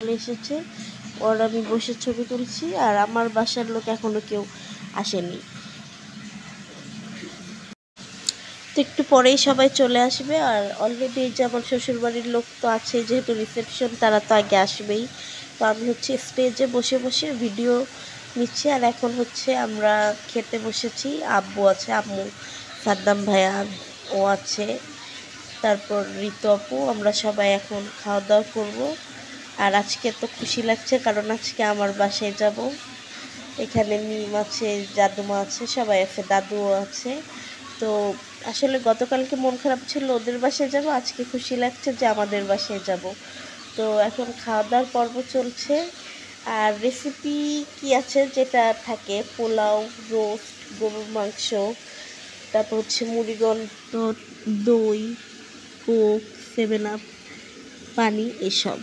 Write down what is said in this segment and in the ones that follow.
চলে এসেছে, ওর আমি বসে ছবি তুলছি। আর আমার বাসার লোক এখনো কেউ আসেনি, তো একটু পরেই সবাই চলে আসবে। আর অলরেডি যে আমার শ্বশুরবাড়ির লোক তো আছে, যেহেতু রিসেপশন, তারা তো আগে আসবেই। তো আমি হচ্ছে স্টেজে বসে বসে ভিডিও নিচ্ছি। আর এখন হচ্ছে আমরা খেতে বসেছি, আব্বু আছে, আম্মু, সাদ্দাম ভাইয়া ও আছে, তারপর ঋতু আপু, আমরা সবাই এখন খাওয়া দাওয়া করবো। আর আজকে তো খুশি লাগছে, কারণ আজকে আমার বাসায় যাব। এখানে মিম আছে, দাদুমা আছে, সবাই আছে, দাদুও আছে। তো আসলে গতকালকে মন খারাপ ছিল, ওদের বাসায় যাব, আজকে খুশি লাগছে যে আমাদের বাসায় যাব। তো এখন খাওয়া দাওয়ার পর্ব চলছে। আর রেসিপি কি আছে, যেটা থাকে পোলাও, রোস্ট, গরুর মাংস, তারপর হচ্ছে মুড়িঘণ্ট, দই, কোক, 7 আপ, পানি, এসব।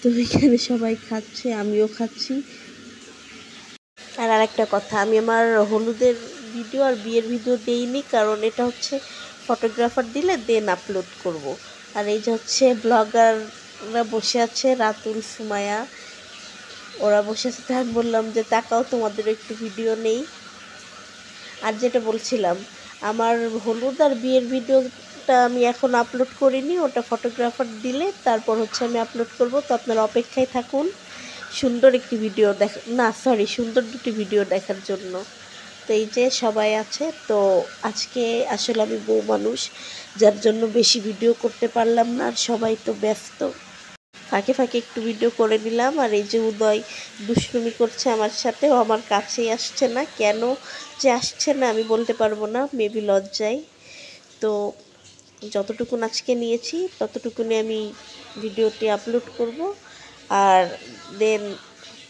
তো এখানে সবাই খাচ্ছে, আমিও খাচ্ছি। আর আরেকটা কথা, আমি আমার হলুদের ভিডিও আর বিয়ের ভিডিও দেইনি, কারণ এটা হচ্ছে ফটোগ্রাফার দিলে দেন আপলোড করব। আর এই যে হচ্ছে ব্লগাররা বসে আছে, রাতুল, সুমায়া, ওরা বসে আছে। তো আমি বললাম যে তাকাও, তোমাদের একটু ভিডিও নেই। আর যেটা বলছিলাম, আমার হলুদ আর বিয়ের ভিডিওটা আমি এখন আপলোড করিনি, ওটা ফটোগ্রাফার দিলে তারপর হচ্ছে আমি আপলোড করব। তো আপনারা অপেক্ষায় থাকুন সুন্দর একটি ভিডিও সুন্দর দুটি ভিডিও দেখার জন্য। তো এই যে সবাই আছে। তো আজকে আসলে আমি বউ মানুষ, যার জন্য বেশি ভিডিও করতে পারলাম না, আর সবাই তো ব্যস্ত, ফাঁকে ফাঁকে একটু ভিডিও করে নিলাম। আর এই যে উদয় দুষ্টুমি করছে আমার সাথে, ও আমার কাছেই আসছে না, কেন যে আসছে না আমি বলতে পারবো না, মেবি লজ্জায়। তো যতটুকুন আজকে নিয়েছি ততটুকুনি আমি ভিডিওটি আপলোড করব। আর দেন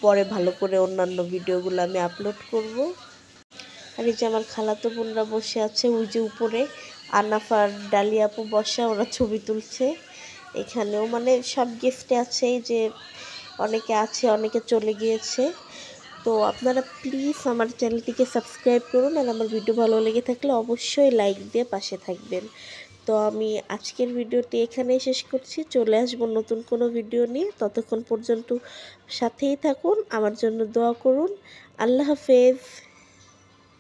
পরে ভালো করে অন্যান্য ভিডিওগুলো আমি আপলোড করব। আর এই যে আমার খালাতো বোনরা বসে আছে, ওই যে উপরে আনাফ আর ডালিয়া আপু বসা, ওরা ছবি তুলছে। এখানেও মানে সব গিফটে আছে, এই যে অনেকে আছে, অনেকে চলে গিয়েছে। তো আপনারা প্লিজ আমার চ্যানেলটিকে সাবস্ক্রাইব করুন, আর আমার ভিডিও ভালো লেগে থাকলে অবশ্যই লাইক দিয়ে পাশে থাকবেন। তো আমি আজকের ভিডিওটি এখানেই শেষ করছি, চলে আসবো নতুন কোনো ভিডিও নিয়ে। ততক্ষণ পর্যন্ত সাথেই থাকুন, আমার জন্য দোয়া করুন। আল্লাহ হাফেজ।